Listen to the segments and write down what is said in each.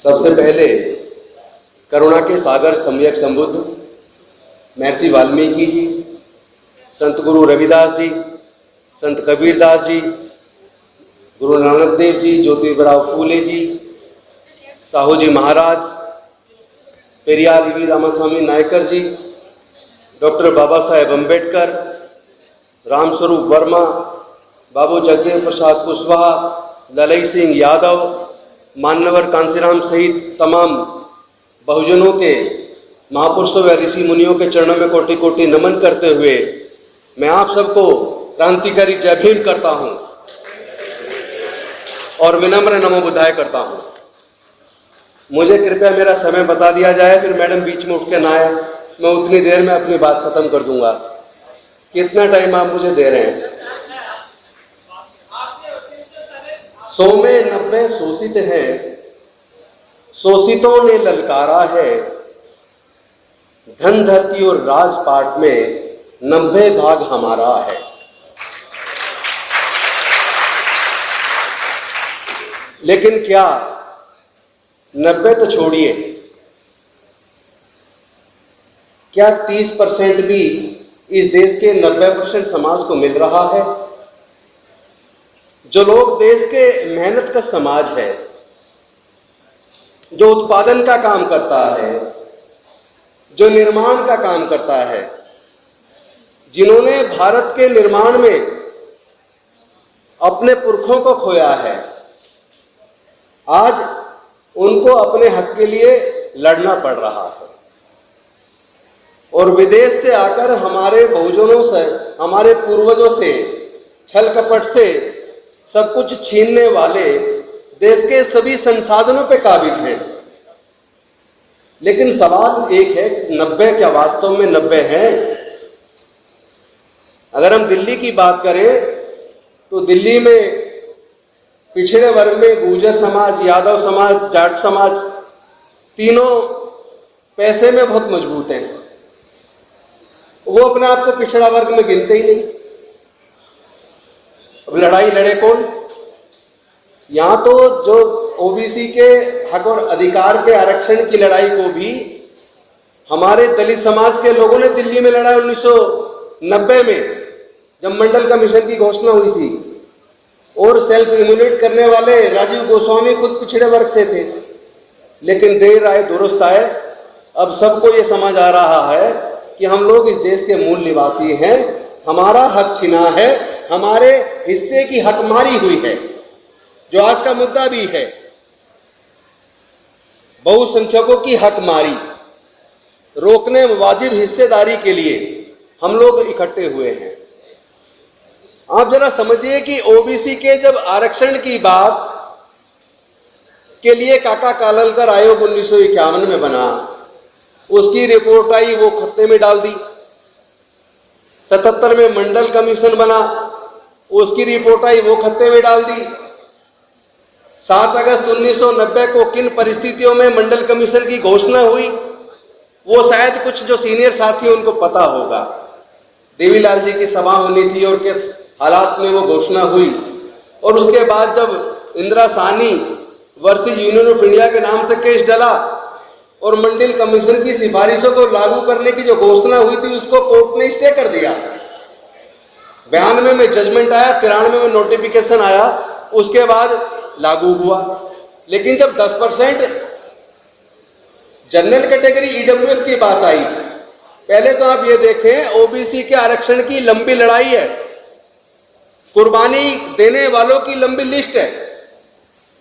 सबसे पहले करुणा के सागर सम्यक संबुद्ध महर्षि वाल्मीकि जी, संत गुरु रविदास जी, संत कबीरदास जी, गुरु नानक देव जी, ज्योतिबराव फूले जी, साहू जी महाराज, पेरियार वी रामास्वामी नायकर जी, डॉक्टर बाबा साहेब अम्बेडकर, रामस्वरूप वर्मा, बाबू जगदेव प्रसाद कुशवाहा, ललई सिंह यादव, मान्यवर कांसीराम सहित तमाम बहुजनों के महापुरुषों व ऋषि मुनियों के चरणों में कोटि कोटि नमन करते हुए मैं आप सबको क्रांतिकारी जय भीम करता हूं और विनम्र नमो बुद्धाय करता हूं। मुझे कृपया मेरा समय बता दिया जाए, फिर मैडम बीच में उठ के ना आए, मैं उतनी देर में अपनी बात खत्म कर दूंगा। कितना टाइम आप मुझे दे रहे हैं? 100 में 90 शोषित हैं, शोषितों ने ललकारा है, धन धरती और राजपाट में 90 भाग हमारा है। लेकिन क्या 90 तो छोड़िए, क्या 30% भी इस देश के 90% समाज को मिल रहा है? जो लोग देश के मेहनत का समाज है, जो उत्पादन का काम करता है, जो निर्माण का काम करता है, जिन्होंने भारत के निर्माण में अपने पुरखों को खोया है, आज उनको अपने हक के लिए लड़ना पड़ रहा है। और विदेश से आकर हमारे बहुजनों से, हमारे पूर्वजों से छल कपट से सब कुछ छीनने वाले देश के सभी संसाधनों पे काबिज हैं। लेकिन सवाल एक है, 90 क्या वास्तव में 90 हैं? अगर हम दिल्ली की बात करें तो दिल्ली में पिछड़े वर्ग में गुर्जर समाज, यादव समाज, जाट समाज, तीनों पैसे में बहुत मजबूत हैं। वो अपने आप को पिछड़ा वर्ग में गिनते ही नहीं। अब लड़ाई लड़े कौन? यहां तो जो ओबीसी के हक और अधिकार के आरक्षण की लड़ाई को भी हमारे दलित समाज के लोगों ने दिल्ली में लड़ा 1990 में, जब मंडल कमीशन की घोषणा हुई थी। और सेल्फ इम्यूलेट करने वाले राजीव गोस्वामी खुद पिछड़े वर्ग से थे। लेकिन देर आए दुरुस्त आए, अब सबको ये समझ आ रहा है कि हम लोग इस देश के मूल निवासी हैं, हमारा हक छिना है, हमारे हिस्से की हकमारी हुई है, जो आज का मुद्दा भी है। बहुसंख्यकों की हकमारी रोकने वाजिब हिस्सेदारी के लिए हम लोग इकट्ठे हुए हैं। आप जरा समझिए कि ओबीसी के जब आरक्षण की बात के लिए काका काललकर आयोग 1951 में बना, उसकी रिपोर्ट आई, वो खत्ते में डाल दी। 77 में मंडल कमीशन बना, उसकी रिपोर्ट आई, वो खत्ते में डाल दी। 7 अगस्त 1990 को किन परिस्थितियों में मंडल कमीशन की घोषणा हुई, वो शायद कुछ जो सीनियर साथी उनको पता होगा। देवीलाल जी की सभा होनी थी और किस हालात में वो घोषणा हुई। और उसके बाद जब Indira Sahni versus union of India के नाम से केस डला और मंडल कमीशन की सिफारिशों को लागू करने की जो घोषणा हुई थी, उसको कोर्ट ने स्टे कर दिया। 92 में जजमेंट आया, 93 में नोटिफिकेशन आया, उसके बाद लागू हुआ। लेकिन जब 10% जनरल कैटेगरी ईडब्ल्यूएस की बात आई, पहले तो आप ये देखें, ओबीसी के आरक्षण की लंबी लड़ाई है, कुर्बानी देने वालों की लंबी लिस्ट है,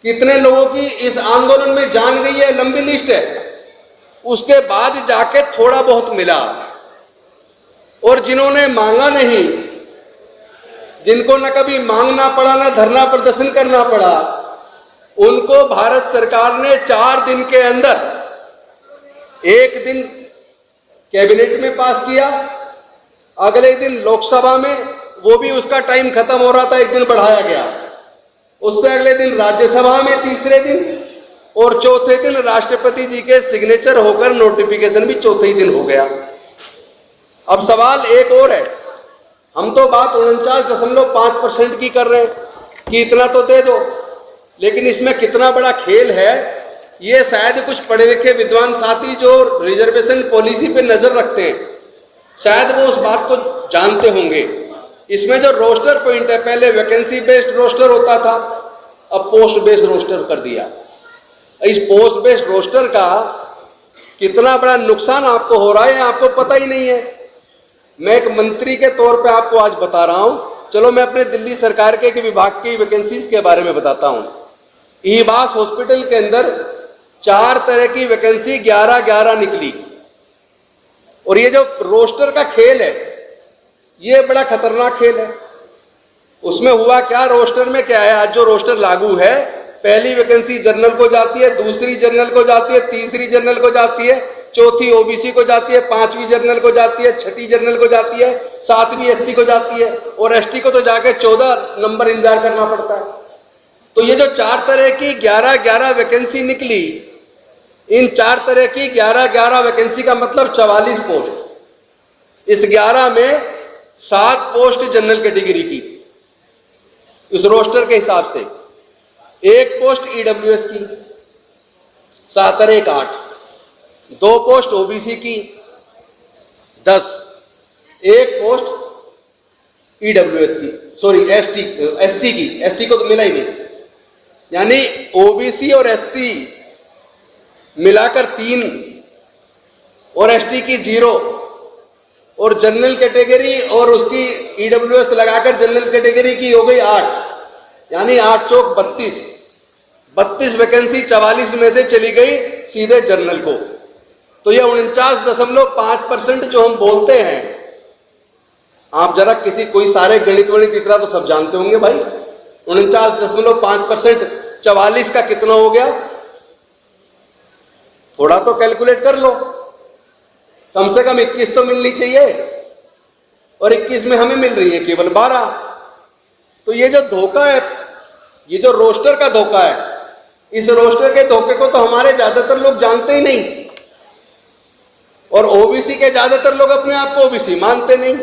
कितने लोगों की इस आंदोलन में जान गई है, लंबी लिस्ट है। उसके बाद जाके थोड़ा बहुत मिला। और जिन्होंने मांगा नहीं, जिनको न कभी मांगना पड़ा, न धरना प्रदर्शन करना पड़ा, उनको भारत सरकार ने 4 दिन के अंदर, एक दिन कैबिनेट में पास किया, अगले दिन लोकसभा में, वो भी उसका टाइम खत्म हो रहा था, एक दिन बढ़ाया गया, उससे अगले दिन राज्यसभा में, तीसरे दिन, और चौथे दिन राष्ट्रपति जी के सिग्नेचर होकर नोटिफिकेशन भी चौथे ही दिन हो गया। अब सवाल एक और है, हम तो बात 49.5% की कर रहे हैं कि इतना तो दे दो, लेकिन इसमें कितना बड़ा खेल है ये शायद कुछ पढ़े लिखे विद्वान साथी जो रिजर्वेशन पॉलिसी पे नजर रखते हैं, शायद वो उस बात को जानते होंगे। इसमें जो रोस्टर पॉइंट है, पहले वैकेंसी बेस्ड रोस्टर होता था, अब पोस्ट बेस्ड रोस्टर कर दिया। इस पोस्ट बेस्ड रोस्टर का कितना बड़ा नुकसान आपको हो रहा है आपको पता ही नहीं है। मैं एक मंत्री के तौर पे आपको आज बता रहा हूं। चलो मैं अपने दिल्ली सरकार के विभाग की वैकेंसीज के बारे में बताता हूं। ईबास हॉस्पिटल के अंदर 4 तरह की वैकेंसी 11-11 निकली। और ये जो रोस्टर का खेल है, ये बड़ा खतरनाक खेल है। उसमें हुआ क्या, रोस्टर में क्या है, आज जो रोस्टर लागू है, पहली वैकेंसी जनरल को जाती है, दूसरी जनरल को जाती है, तीसरी जनरल को जाती है, चौथी ओबीसी को जाती है, 5वीं जनरल को जाती है, 6ठी जनरल को जाती है, 7वीं एससी को जाती है, और एसटी को तो जाके 14 नंबर इंतजार करना पड़ता है। तो ये जो 4 तरह की 11-11 वैकेंसी निकली, इन 4 तरह की 11-11 वैकेंसी का मतलब 44 पोस्ट। इस 11 में 7 पोस्ट जनरल कैटेगरी की, इस रोस्टर के हिसाब से 1 पोस्ट ईडब्ल्यूएस की, 7 और 1 8, 2 पोस्ट ओबीसी की 10, 1 पोस्ट ईडब्ल्यूएस की, सॉरी एससी की, एसटी को तो मिला ही नहीं, यानी ओबीसी और एससी मिलाकर 3 और एसटी की 0 और जनरल कैटेगरी और उसकी ईडब्ल्यूएस लगाकर जनरल कैटेगरी की हो गई 8, यानी 8 चौक 32 वैकेंसी 44 में से चली गई सीधे जनरल को। तो ये 49.5% जो हम बोलते हैं, आप जरा किसी कोई सारे गणित वणित इतना तो सब जानते होंगे भाई, 49.5% 44 का कितना हो गया, थोड़ा तो कैलकुलेट कर लो। कम से कम 21 तो मिलनी चाहिए, और 21 में हमें मिल रही है केवल 12। तो ये जो धोखा है, ये जो रोस्टर का धोखा है, इस रोस्टर के धोखे को तो हमारे ज्यादातर लोग जानते ही नहीं, और ओबीसी के ज्यादातर लोग अपने आप को ओबीसी मानते नहीं।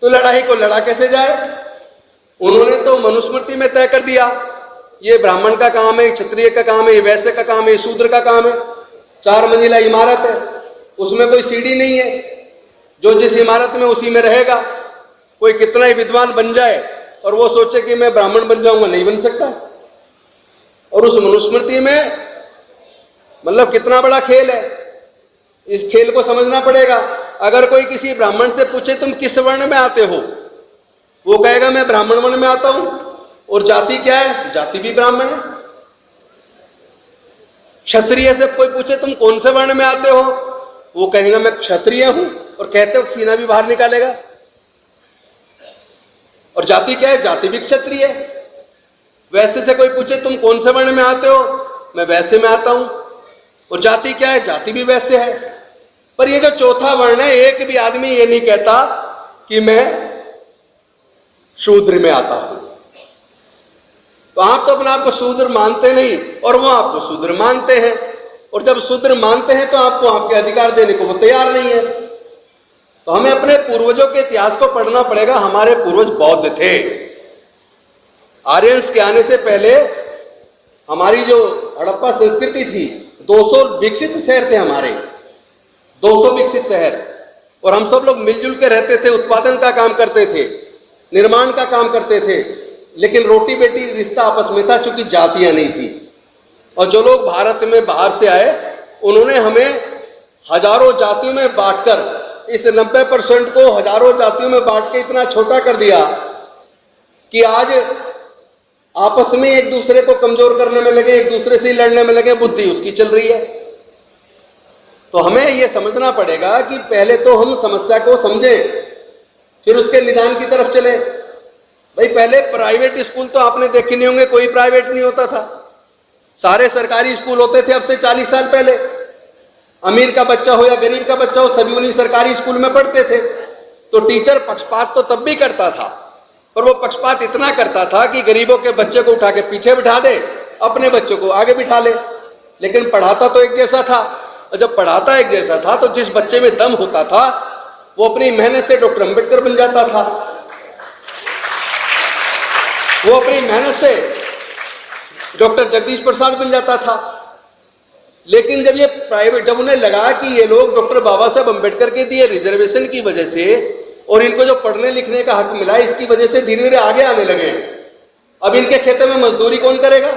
तो लड़ाई को लड़ा कैसे जाए? उन्होंने तो मनुस्मृति में तय कर दिया, ये ब्राह्मण का काम है, क्षत्रिय का काम है, ये वैश्य का काम है, शूद्र का काम है। 4 मंजिला इमारत है, उसमें कोई सीढ़ी नहीं है, जो जिस इमारत में उसी में रहेगा। कोई कितना ही विद्वान बन जाए और वो सोचे कि मैं ब्राह्मण बन जाऊंगा, नहीं बन सकता। और उस मनुस्मृति में मतलब कितना बड़ा खेल है, इस खेल को समझना पड़ेगा। अगर कोई किसी ब्राह्मण से पूछे तुम किस वर्ण में आते हो, वो कहेगा मैं ब्राह्मण वर्ण में आता हूं। और जाति क्या है? जाति भी ब्राह्मण है। क्षत्रिय से कोई पूछे तुम कौन से वर्ण में आते हो, वो कहेगा मैं क्षत्रिय हूं, और कहते हो सीना भी बाहर निकालेगा। और जाति क्या है? जाति भी क्षत्रिय है। वैश्य से कोई पूछे तुम कौन से वर्ण में आते हो, मैं वैश्य में आता हूं, और जाति क्या है? जाति भी वैश्य है। पर ये जो चौथा वर्ण है, एक भी आदमी ये नहीं कहता कि मैं शूद्र में आता हूं। तो आप तो अपने आप को शूद्र मानते नहीं, और वो आपको शूद्र मानते हैं। और जब शूद्र मानते हैं तो आपको आपके अधिकार देने को वो तैयार नहीं है। तो हमें अपने पूर्वजों के इतिहास को पढ़ना पड़ेगा। हमारे पूर्वज बौद्ध थे। आर्यंस के आने से पहले हमारी जो हड़प्पा संस्कृति थी, 200 विकसित शहर थे हमारे, 200 विकसित शहर, और हम सब लोग मिलजुल के रहते थे, उत्पादन का काम करते थे, निर्माण का काम करते थे। लेकिन रोटी बेटी रिश्ता आपस में था, चूंकि जातियां नहीं थी। और जो लोग भारत में बाहर से आए, उन्होंने हमें हजारों जातियों में बांटकर, इस 90% को हजारों जातियों में बांट के इतना छोटा कर दिया कि आज आपस में एक दूसरे को कमजोर करने में लगे, एक दूसरे से लड़ने में लगे, बुद्धि उसकी चल रही है। तो हमें यह समझना पड़ेगा कि पहले तो हम समस्या को समझें, फिर उसके निदान की तरफ चले। भाई पहले प्राइवेट स्कूल तो आपने देखे नहीं होंगे, कोई प्राइवेट नहीं होता था, सारे सरकारी स्कूल होते थे। अब से 40 साल पहले अमीर का बच्चा हो या गरीब का बच्चा हो, सभी उन्हीं सरकारी स्कूल में पढ़ते थे। तो टीचर पक्षपात तो तब भी करता था, पर वो पक्षपात इतना करता था कि गरीबों के बच्चे को उठा के पीछे बिठा दे, अपने बच्चों को आगे बिठा ले। लेकिन पढ़ाता तो एक जैसा था, और जब पढ़ाता एक जैसा था तो जिस बच्चे में दम होता था वो अपनी मेहनत से डॉक्टर अंबेडकर बन जाता था, वो अपनी मेहनत से डॉक्टर जगदीश प्रसाद बन जाता था। लेकिन जब ये प्राइवेट, जब उन्हें लगा कि ये लोग डॉक्टर बाबा साहब अम्बेडकर के दिए रिजर्वेशन की वजह से और इनको जो पढ़ने लिखने का हक मिला इसकी वजह से धीरे धीरे आगे आने लगे। अब इनके खेतों में मजदूरी कौन करेगा?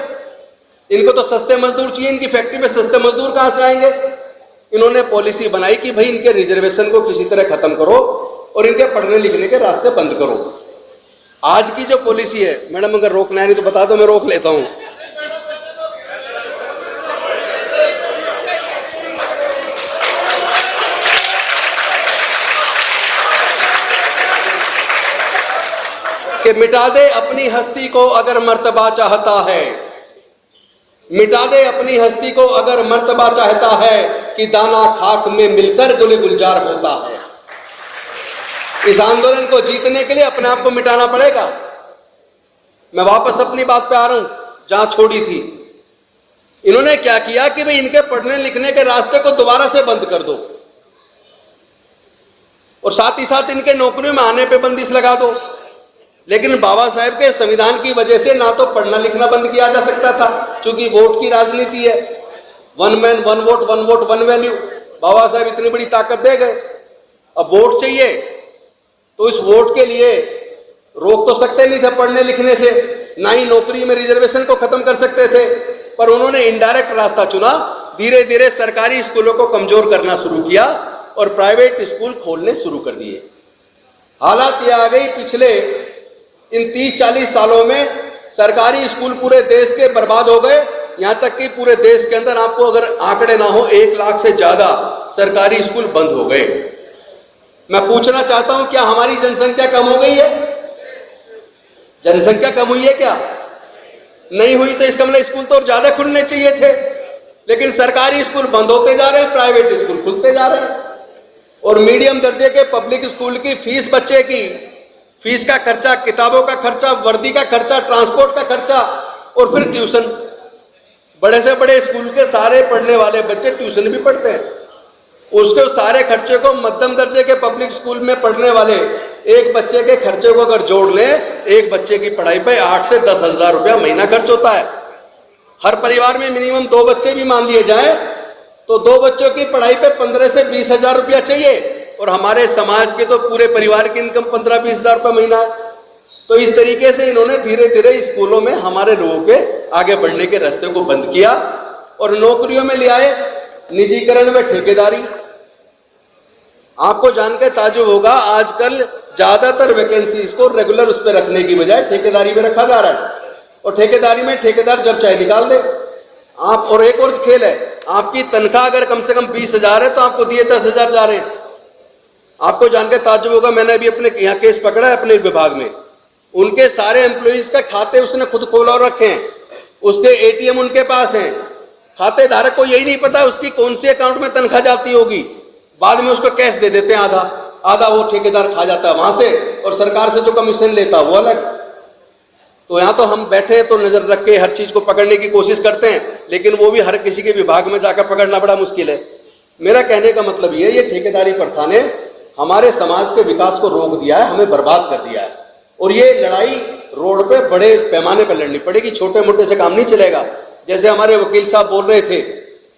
इनको तो सस्ते मजदूर चाहिए, इनकी फैक्ट्री में सस्ते मजदूर कहां से आएंगे? इन्होंने पॉलिसी बनाई कि भाई इनके रिजर्वेशन को किसी तरह खत्म करो और इनके पढ़ने लिखने के रास्ते बंद करो। आज की जो पॉलिसी है, मैडम अगर रोकना है नहीं तो बता दो, मैं रोक लेता हूं। कि मिटा दे अपनी हस्ती को अगर मर्तबा चाहता है, मिटा दे अपनी हस्ती को अगर मर्तबा चाहता है कि दाना खाक में मिलकर गुल गुलजार होता है। इस आंदोलन को जीतने के लिए अपने आप को मिटाना पड़ेगा। मैं वापस अपनी बात पे आ रहा हूं जहां छोड़ी थी। इन्होंने क्या किया कि भाई इनके पढ़ने लिखने के रास्ते को दोबारा से बंद कर दो और साथ ही साथ इनके नौकरियों में आने पे बंदिश लगा दो। लेकिन बाबा साहेब के संविधान की वजह से ना तो पढ़ना लिखना बंद किया जा सकता था, क्योंकि वोट की राजनीति है, one man one vote one value. Baba Saheb इतनी बड़ी ताकत दे गए, अब वोट चाहिए तो इस वोट के लिए रोक तो सकते नहीं थे पढ़ने लिखने से, ना ही नौकरी में रिजर्वेशन को खत्म कर सकते थे, पर उन्होंने इनडायरेक्ट रास्ता चुना। धीरे धीरे सरकारी स्कूलों को कमजोर करना शुरू किया और प्राइवेट स्कूल खोलने शुरू कर दिए। हालात ये आ गई, पिछले इन 30-40 सालों में सरकारी स्कूल पूरे देश के बर्बाद हो गए। यहां तक कि पूरे देश के अंदर आपको अगर आंकड़े ना हो 1 लाख से ज्यादा सरकारी स्कूल बंद हो गए। मैं पूछना चाहता हूं, क्या हमारी जनसंख्या कम हो गई है? जनसंख्या कम हुई है क्या? नहीं हुई। तो इसका मतलब स्कूल तो और ज्यादा खुलने चाहिए थे, लेकिन सरकारी स्कूल बंद होते जा रहे हैं, प्राइवेट स्कूल खुलते जा रहे हैं। और मीडियम दर्जे के पब्लिक स्कूल की फीस, बच्चे की फीस का खर्चा, किताबों का खर्चा, वर्दी का खर्चा, ट्रांसपोर्ट का खर्चा और फिर ट्यूशन। बड़े से बड़े स्कूल के सारे पढ़ने वाले बच्चे ट्यूशन भी पढ़ते हैं। उसके सारे खर्चे को मध्यम दर्जे के पब्लिक स्कूल में पढ़ने वाले एक बच्चे के खर्चे को अगर जोड़ लें, एक बच्चे की पढ़ाई पे 8 से 10 हजार रुपया महीना खर्च होता है। हर परिवार में मिनिमम 2 बच्चे भी मान लिए जाए तो 2 बच्चों की पढ़ाई पे 15 से 20 हजार रुपया चाहिए, और हमारे समाज के तो पूरे परिवार की इनकम 15-20 हजार रुपये महीना है। तो इस तरीके से इन्होंने धीरे धीरे स्कूलों में हमारे लोगों के आगे बढ़ने के रास्ते को बंद किया और नौकरियों में ले आए निजीकरण में ठेकेदारी। आपको जानकर ताज्जुब होगा, आजकल ज्यादातर वैकेंसीज को रेगुलर उस पर रखने की बजाय ठेकेदारी में रखा जा रहा है, और ठेकेदारी में ठेकेदार जब चाहे निकाल दे आप। और एक और खेल है, आपकी तनख्वाह अगर कम से कम 20 हजार है तो आपको दिए 10 हजार जा रहे हैं। आपको जानकर ताज्जुब होगा, मैंने अभी अपने यहाँ केस पकड़ा है अपने विभाग में, उनके सारे एम्प्लॉइज का खाते उसने खुद खोला और रखे हैं, उसके एटीएम उनके पास हैं। खाते धारक को यही नहीं पता उसकी कौन सी अकाउंट में तनख्वाह जाती होगी, बाद में उसको कैश दे देते हैं, आधा वो ठेकेदार खा जाता है वहां से, और सरकार से जो कमीशन लेता है वो अलग। तो यहाँ तो हम बैठे तो नजर रख के हर चीज को पकड़ने की कोशिश करते हैं, लेकिन वो भी हर किसी के विभाग में जाकर पकड़ना बड़ा मुश्किल है। मेरा कहने का मतलब ये ठेकेदारी प्रथा ने हमारे समाज के विकास को रोक दिया है, हमें बर्बाद कर दिया है। और ये लड़ाई रोड पे बड़े पैमाने पर लड़नी पड़ेगी, छोटे मोटे से काम नहीं चलेगा। जैसे हमारे वकील साहब बोल रहे थे,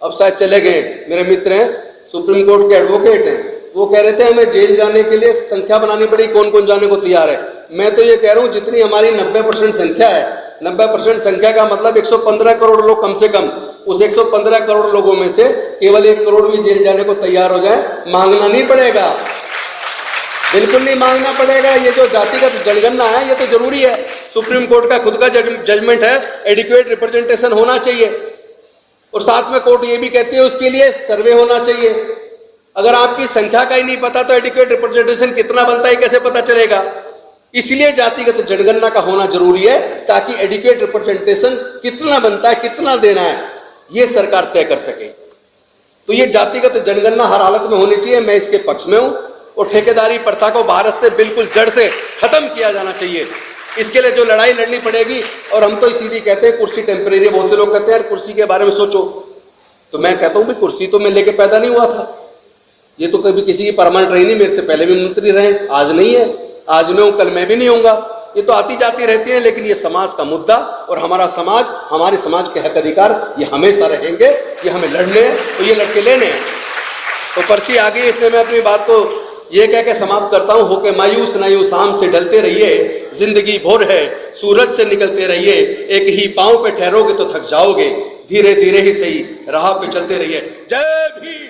अब शायद चले गए, मेरे मित्र हैं, सुप्रीम कोर्ट के एडवोकेट हैं, वो कह रहे थे हमें जेल जाने के लिए संख्या बनानी पड़ेगी, कौन कौन जाने को तैयार है। मैं तो ये कह रहा हूँ जितनी हमारी 90% संख्या है, 90% संख्या का मतलब 115 करोड़ लोग कम से कम, उस 115 करोड़ लोगों में से केवल 1 करोड़ भी जेल जाने को तैयार हो जाए। मांगना नहीं पड़ेगा, बिल्कुल नहीं मांगना पड़ेगा। ये जो जातिगत जनगणना है ये तो जरूरी है, सुप्रीम कोर्ट का खुद का जजमेंट है, एडिक्वेट रिप्रेजेंटेशन होना चाहिए। और साथ में कोर्ट ये भी कहती है उसके लिए सर्वे होना चाहिए। अगर आपकी संख्या का ही नहीं पता तो एडिक्वेट रिप्रेजेंटेशन कितना बनता है कैसे पता चलेगा? इसलिए जातिगत जनगणना का होना जरूरी है, ताकि एडिक्वेट रिप्रेजेंटेशन कितना बनता है, कितना देना है, ये सरकार तय कर सके। तो ये जातिगत जनगणना हर हालत में होनी चाहिए, मैं इसके पक्ष में हूं। और ठेकेदारी प्रथा को भारत से बिल्कुल जड़ से खत्म किया जाना चाहिए। इसके लिए जो लड़ाई लड़नी पड़ेगी, और हम तो सीधी कहते हैं कुर्सी टेम्परेरी, बहुत से लोग कहते हैं यार कुर्सी के बारे में सोचो, तो मैं कहता हूं भाई कुर्सी तो मैं लेके पैदा नहीं हुआ था, ये तो कभी किसी की परमानेंट रही नहीं, मेरे से पहले भी मंत्री रहे, आज नहीं है, आज मैं हूं कल मैं भी नहीं होऊंगा। ये तो आती जाती रहती है, लेकिन ये समाज का मुद्दा और हमारा समाज, हमारे समाज के हक अधिकार ये हमेशा रहेंगे, ये हमें लड़ने हैं तो ये लड़के लेने हैं। तो पर्ची आ गई, इसलिए मैं अपनी बात को ये कह के समाप्त करता हूँ, होके मायूस नायूस शाम से ढलते रहिए, जिंदगी भोर है सूरज से निकलते रहिए, एक ही पांव पे ठहरोगे तो थक जाओगे, धीरे धीरे ही सही राह पे चलते रहिए। जय भीम।